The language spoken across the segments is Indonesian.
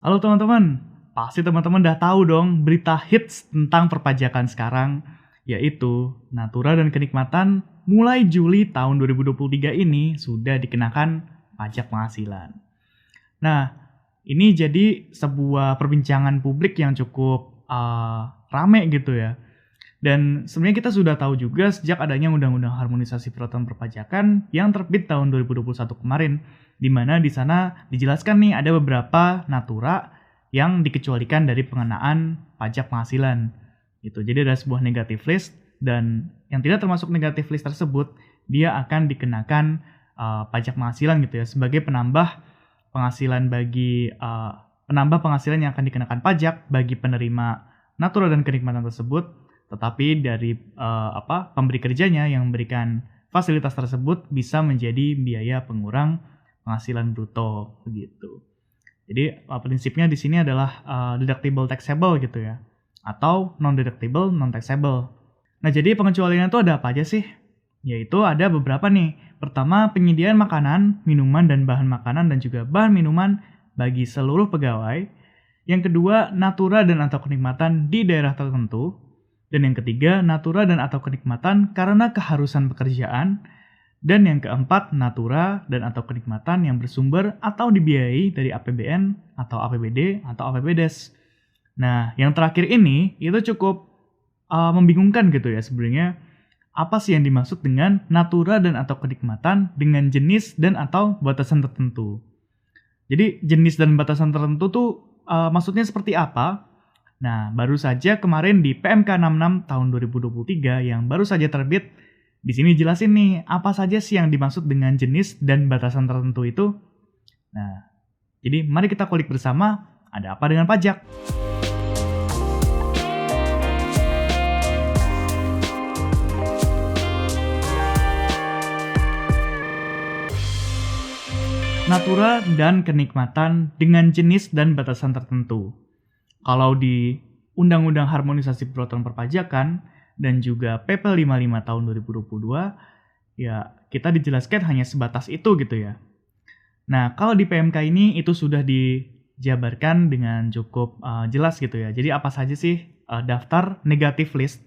Halo teman-teman, pasti teman-teman udah tahu dong berita hits tentang perpajakan sekarang, yaitu Natura dan Kenikmatan mulai Juli tahun 2023 ini sudah dikenakan pajak penghasilan. Nah, ini jadi sebuah perbincangan publik yang cukup rame gitu ya. Dan sebenarnya kita sudah tahu juga sejak adanya Undang-Undang Harmonisasi Peraturan Perpajakan yang terbit tahun 2021 kemarin, di mana di sana dijelaskan nih ada beberapa natura yang dikecualikan dari pengenaan pajak penghasilan. Gitu. Jadi ada sebuah negative list dan yang tidak termasuk negative list tersebut dia akan dikenakan pajak penghasilan gitu ya sebagai penambah penghasilan yang akan dikenakan pajak bagi penerima natura dan kenikmatan tersebut. Tetapi dari pemberi kerjanya yang memberikan fasilitas tersebut bisa menjadi biaya pengurang penghasilan bruto begitu. Jadi prinsipnya di sini adalah deductible taxable gitu ya, atau non-deductible non-taxable. Nah jadi pengecualiannya itu ada apa aja sih? Yaitu ada beberapa nih. Pertama, penyediaan makanan, minuman dan bahan makanan dan juga bahan minuman bagi seluruh pegawai. Yang kedua, natura dan atau kenikmatan di daerah tertentu. Dan yang ketiga, natura dan atau kenikmatan karena keharusan pekerjaan. Dan yang keempat, natura dan atau kenikmatan yang bersumber atau dibiayai dari APBN atau APBD atau APBDes. Nah, yang terakhir ini itu cukup membingungkan gitu ya sebenarnya. Apa sih yang dimaksud dengan natura dan atau kenikmatan dengan jenis dan atau batasan tertentu? Jadi jenis dan batasan tertentu tuh maksudnya seperti apa? Nah, baru saja kemarin di PMK 66 tahun 2023 yang baru saja terbit, di sini jelasin nih apa saja sih yang dimaksud dengan jenis dan batasan tertentu itu. Nah, jadi mari kita kulik bersama ada apa dengan pajak. Natura dan kenikmatan dengan jenis dan batasan tertentu. Kalau di Undang-Undang Harmonisasi Peraturan Perpajakan dan juga PP 55 tahun 2022, ya kita dijelaskan hanya sebatas itu gitu ya. Nah, kalau di PMK ini itu sudah dijabarkan dengan cukup jelas gitu ya. Jadi apa saja sih daftar negative list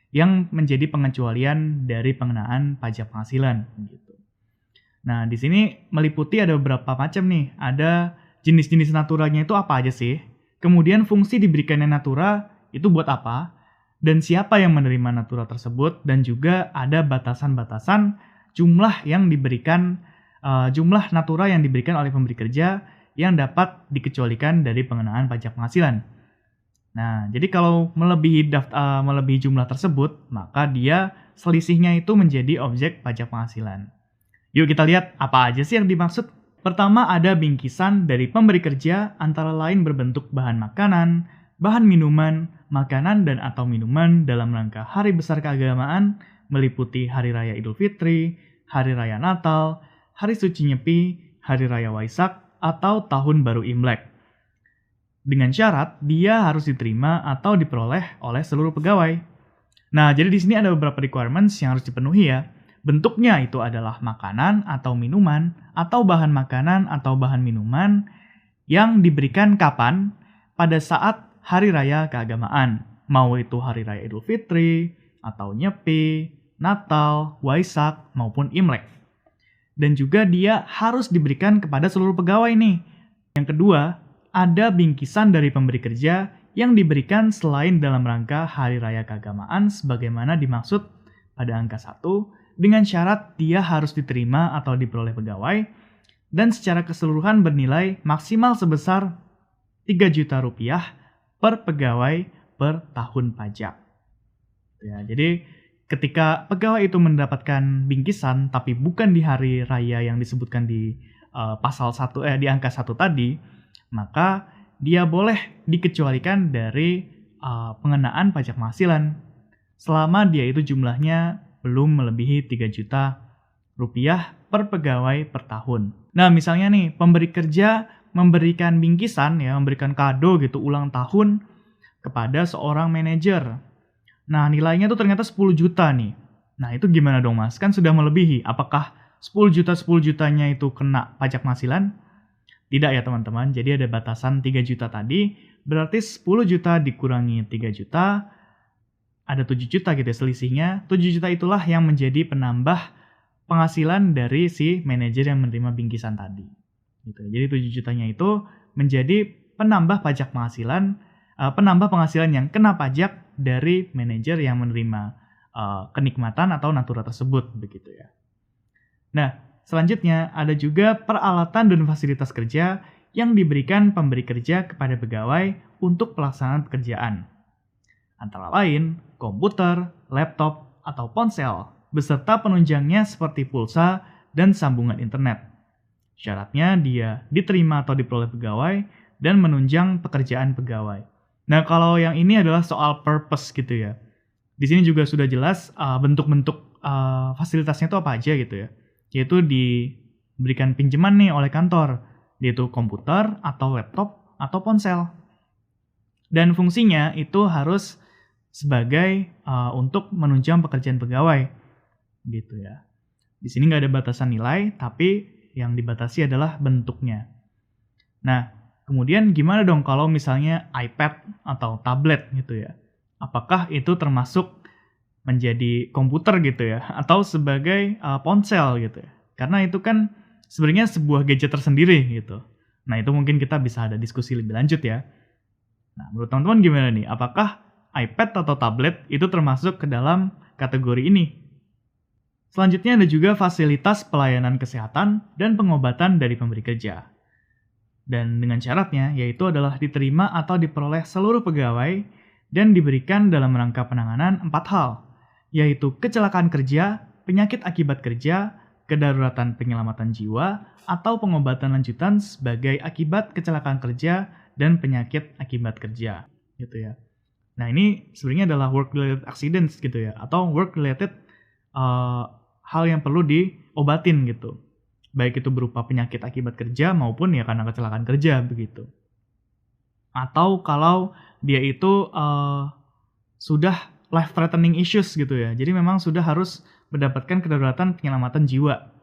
yang menjadi pengecualian dari pengenaan pajak penghasilan gitu. Nah, di sini meliputi ada beberapa macam nih. Ada jenis-jenis naturanya itu apa aja sih? Kemudian fungsi diberikannya natura itu buat apa? Dan siapa yang menerima natura tersebut? Dan juga ada batasan-batasan jumlah yang diberikan, jumlah natura yang diberikan oleh pemberi kerja yang dapat dikecualikan dari pengenaan pajak penghasilan. Nah, jadi kalau melebihi jumlah tersebut, maka dia selisihnya itu menjadi objek pajak penghasilan. Yuk kita lihat apa aja sih yang dimaksud. Pertama ada bingkisan dari pemberi kerja antara lain berbentuk bahan makanan, bahan minuman, makanan dan atau minuman dalam rangka hari besar keagamaan meliputi Hari Raya Idul Fitri, Hari Raya Natal, Hari Suci Nyepi, Hari Raya Waisak, atau Tahun Baru Imlek. Dengan syarat dia harus diterima atau diperoleh oleh seluruh pegawai. Nah, jadi di sini ada beberapa requirements yang harus dipenuhi ya. Bentuknya itu adalah makanan atau minuman atau bahan makanan atau bahan minuman yang diberikan kapan? Pada saat hari raya keagamaan. Mau itu hari raya Idul Fitri, atau Nyepi, Natal, Waisak, maupun Imlek. Dan juga dia harus diberikan kepada seluruh pegawai nih. Yang kedua, ada bingkisan dari pemberi kerja yang diberikan selain dalam rangka hari raya keagamaan sebagaimana dimaksud pada angka 1 dengan syarat dia harus diterima atau diperoleh pegawai dan secara keseluruhan bernilai maksimal sebesar Rp3.000.000 per pegawai per tahun pajak. Ya, jadi ketika pegawai itu mendapatkan bingkisan tapi bukan di hari raya yang disebutkan di di angka 1 tadi, maka dia boleh dikecualikan dari pengenaan pajak penghasilan selama dia itu jumlahnya belum melebihi Rp3.000.000 per pegawai per tahun. Nah, misalnya nih, pemberi kerja memberikan bingkisan ya, memberikan kado gitu ulang tahun kepada seorang manajer. Nah, nilainya tuh ternyata 10 juta nih. Nah, itu gimana dong, Mas? Kan sudah melebihi. Apakah 10 jutanya itu kena pajak penghasilan? Tidak ya teman-teman, jadi ada batasan 3 juta tadi, berarti 10 juta dikurangi 3 juta, ada 7 juta gitu ya selisihnya. 7 juta itulah yang menjadi penambah penghasilan dari si manajer yang menerima bingkisan tadi. Gitu. Jadi 7 jutanya itu menjadi penambah pajak penghasilan, penambah penghasilan yang kena pajak dari manajer yang menerima kenikmatan atau natura tersebut begitu ya. Nah, selanjutnya ada juga peralatan dan fasilitas kerja yang diberikan pemberi kerja kepada pegawai untuk pelaksanaan pekerjaan. Antara lain, komputer, laptop, atau ponsel, beserta penunjangnya seperti pulsa dan sambungan internet. Syaratnya dia diterima atau diperoleh pegawai dan menunjang pekerjaan pegawai. Nah, kalau yang ini adalah soal purpose gitu ya. Di sini juga sudah jelas bentuk-bentuk fasilitasnya itu apa aja gitu ya. Yaitu diberikan pinjaman nih oleh kantor, yaitu komputer atau laptop atau ponsel. Dan fungsinya itu harus sebagai untuk menunjang pekerjaan pegawai gitu ya. Di sini nggak ada batasan nilai, tapi yang dibatasi adalah bentuknya. Nah, kemudian gimana dong kalau misalnya iPad atau tablet gitu ya? Apakah itu termasuk menjadi komputer gitu ya? Atau sebagai ponsel gitu ya? Karena itu kan sebenarnya sebuah gadget tersendiri gitu. Nah, itu mungkin kita bisa ada diskusi lebih lanjut ya. Nah, menurut teman-teman gimana nih? Apakah iPad atau tablet itu termasuk ke dalam kategori ini? Selanjutnya ada juga fasilitas pelayanan kesehatan dan pengobatan dari pemberi kerja. Dan dengan syaratnya yaitu adalah diterima atau diperoleh seluruh pegawai dan diberikan dalam rangka penanganan 4 hal, yaitu kecelakaan kerja, penyakit akibat kerja, kedaruratan penyelamatan jiwa, atau pengobatan lanjutan sebagai akibat kecelakaan kerja dan penyakit akibat kerja, gitu ya. Nah, ini sebenarnya adalah work-related accidents gitu ya, atau work-related hal yang perlu diobatin gitu. Baik itu berupa penyakit akibat kerja maupun ya karena kecelakaan kerja begitu. Atau kalau dia itu sudah life-threatening issues gitu ya. Jadi memang sudah harus mendapatkan kedaruratan penyelamatan jiwa.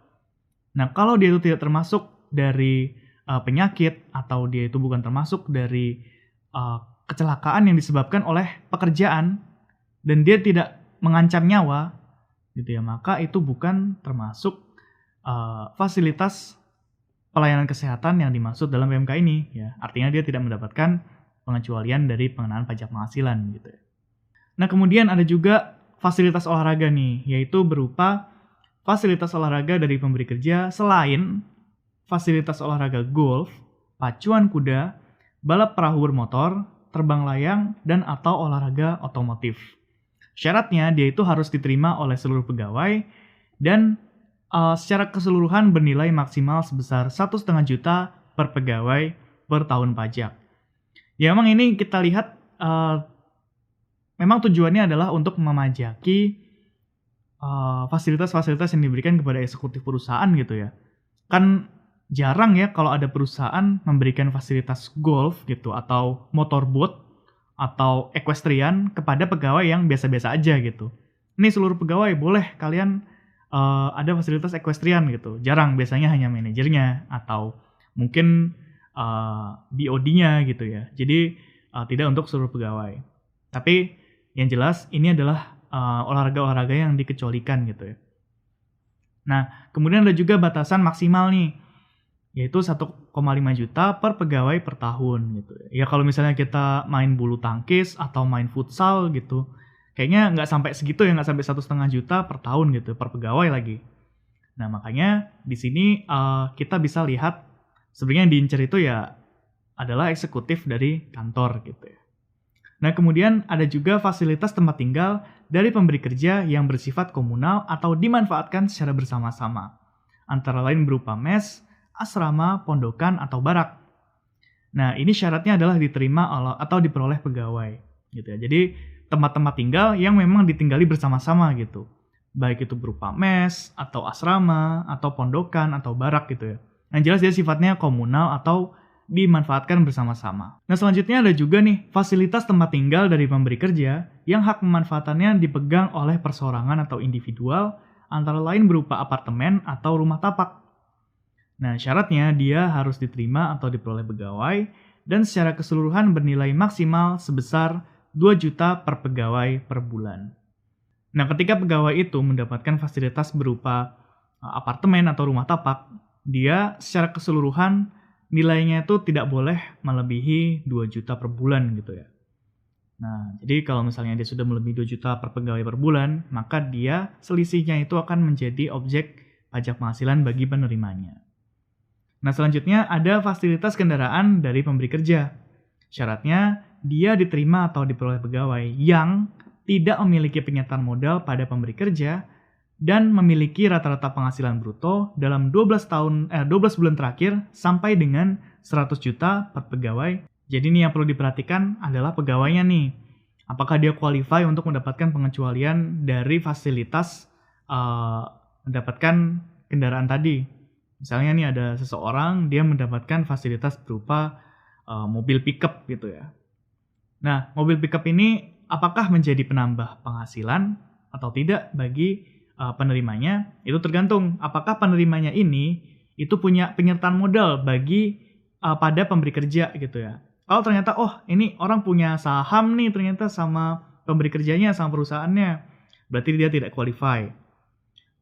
Nah, kalau dia itu tidak termasuk dari penyakit atau dia itu bukan termasuk dari kecelakaan yang disebabkan oleh pekerjaan dan dia tidak mengancam nyawa gitu ya, maka itu bukan termasuk fasilitas pelayanan kesehatan yang dimaksud dalam PMK ini ya. Artinya dia tidak mendapatkan pengecualian dari pengenaan pajak penghasilan gitu ya. Nah, kemudian ada juga fasilitas olahraga nih, yaitu berupa fasilitas olahraga dari pemberi kerja selain fasilitas olahraga golf, pacuan kuda, balap perahu bermotor, terbang layang, dan atau olahraga otomotif. Syaratnya dia itu harus diterima oleh seluruh pegawai dan secara keseluruhan bernilai maksimal sebesar 1,5 juta per pegawai per tahun pajak. Ya memang ini kita lihat memang tujuannya adalah untuk memajaki fasilitas-fasilitas yang diberikan kepada eksekutif perusahaan gitu ya. Kan jarang ya kalau ada perusahaan memberikan fasilitas golf gitu atau motorboat atau equestrian kepada pegawai yang biasa-biasa aja gitu. Ini seluruh pegawai boleh kalian ada fasilitas equestrian gitu. Jarang, biasanya hanya manajernya atau mungkin BOD-nya gitu ya. Jadi tidak untuk seluruh pegawai. Tapi yang jelas ini adalah olahraga-olahraga yang dikecualikan gitu ya. Nah, kemudian ada juga batasan maksimal nih, yaitu 1,5 juta per pegawai per tahun gitu. Ya kalau misalnya kita main bulu tangkis atau main futsal gitu, kayaknya nggak sampai segitu ya, nggak sampai 1,5 juta per tahun gitu, per pegawai lagi. Nah makanya di sini kita bisa lihat sebenarnya yang diincar itu ya adalah eksekutif dari kantor gitu ya. Nah kemudian ada juga fasilitas tempat tinggal dari pemberi kerja yang bersifat komunal atau dimanfaatkan secara bersama-sama. Antara lain berupa mes, asrama, pondokan, atau barak. Nah, ini syaratnya adalah diterima atau diperoleh pegawai, gitu ya. Jadi, tempat-tempat tinggal yang memang ditinggali bersama-sama gitu. Baik itu berupa mes, atau asrama, atau pondokan, atau barak gitu ya. Yang jelas dia sifatnya komunal atau dimanfaatkan bersama-sama. Nah, selanjutnya ada juga nih, fasilitas tempat tinggal dari pemberi kerja yang hak pemanfaatannya dipegang oleh perseorangan atau individual, antara lain berupa apartemen atau rumah tapak. Nah, syaratnya dia harus diterima atau diperoleh pegawai dan secara keseluruhan bernilai maksimal sebesar 2 juta per pegawai per bulan. Nah, ketika pegawai itu mendapatkan fasilitas berupa apartemen atau rumah tapak, dia secara keseluruhan nilainya itu tidak boleh melebihi 2 juta per bulan gitu ya. Nah, jadi kalau misalnya dia sudah melebihi 2 juta per pegawai per bulan, maka dia selisihnya itu akan menjadi objek pajak penghasilan bagi penerimanya. Nah, selanjutnya ada fasilitas kendaraan dari pemberi kerja. Syaratnya, dia diterima atau diperoleh pegawai yang tidak memiliki penyertaan modal pada pemberi kerja dan memiliki rata-rata penghasilan bruto dalam 12 bulan terakhir sampai dengan 100 juta per pegawai. Jadi ini yang perlu diperhatikan adalah pegawainya nih. Apakah dia qualify untuk mendapatkan pengecualian dari fasilitas mendapatkan kendaraan tadi. Misalnya nih ada seseorang dia mendapatkan fasilitas berupa mobil pickup gitu ya. Nah, mobil pickup ini apakah menjadi penambah penghasilan atau tidak bagi penerimanya? Itu tergantung apakah penerimanya ini itu punya penyertaan modal bagi pada pemberi kerja gitu ya. Kalau ternyata ini orang punya saham nih ternyata sama pemberi kerjanya sama perusahaannya, berarti dia tidak qualify.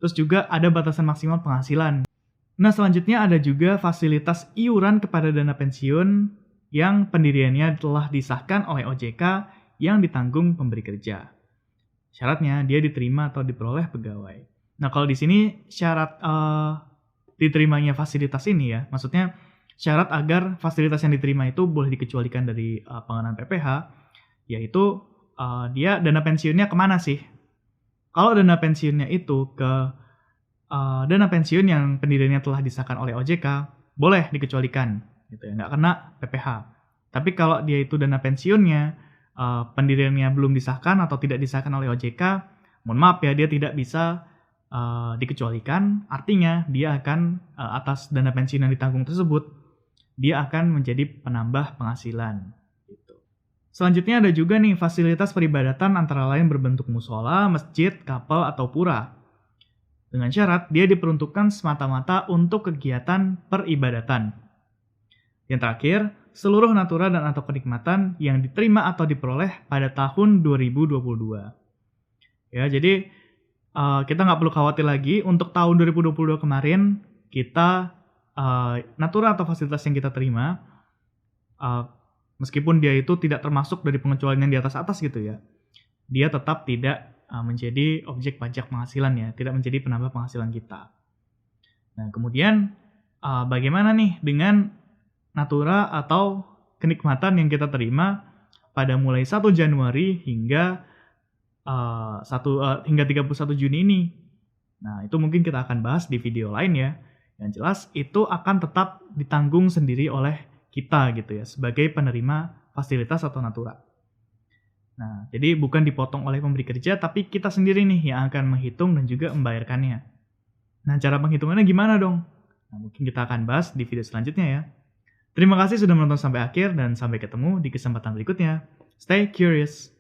Terus juga ada batasan maksimal penghasilan. Nah, selanjutnya ada juga fasilitas iuran kepada dana pensiun yang pendiriannya telah disahkan oleh OJK yang ditanggung pemberi kerja. Syaratnya dia diterima atau diperoleh pegawai. Nah, kalau di sini syarat diterimanya fasilitas ini ya, maksudnya syarat agar fasilitas yang diterima itu boleh dikecualikan dari pengenaan PPh, yaitu dia dana pensiunnya kemana sih? Kalau dana pensiunnya itu ke dana pensiun yang pendiriannya telah disahkan oleh OJK, boleh dikecualikan, gitu ya, nggak kena PPh. Tapi kalau dia itu dana pensiunnya pendiriannya belum disahkan atau tidak disahkan oleh OJK, mohon maaf ya, dia tidak bisa dikecualikan. Artinya dia akan atas dana pensiun yang ditanggung tersebut, dia akan menjadi penambah penghasilan. Gitu. Selanjutnya ada juga nih fasilitas peribadatan antara lain berbentuk musola, masjid, kapel, atau pura. Dengan syarat dia diperuntukkan semata-mata untuk kegiatan peribadatan. Yang terakhir, seluruh natura dan atau kenikmatan yang diterima atau diperoleh pada tahun 2022. Ya, jadi kita nggak perlu khawatir lagi untuk tahun 2022 kemarin kita natura atau fasilitas yang kita terima, meskipun dia itu tidak termasuk dari pengecualian yang di atas gitu ya, dia tetap tidak menjadi objek pajak penghasilan ya, tidak menjadi penambah penghasilan kita. Nah, kemudian bagaimana nih dengan natura atau kenikmatan yang kita terima pada mulai 1 Januari hingga 31 Juni ini. Nah, itu mungkin kita akan bahas di video lain ya. Yang jelas itu akan tetap ditanggung sendiri oleh kita gitu ya, sebagai penerima fasilitas atau natura. Nah, jadi bukan dipotong oleh pemberi kerja, tapi kita sendiri nih yang akan menghitung dan juga membayarkannya. Nah, cara penghitungannya gimana dong? Nah, mungkin kita akan bahas di video selanjutnya ya. Terima kasih sudah menonton sampai akhir dan sampai ketemu di kesempatan berikutnya. Stay curious!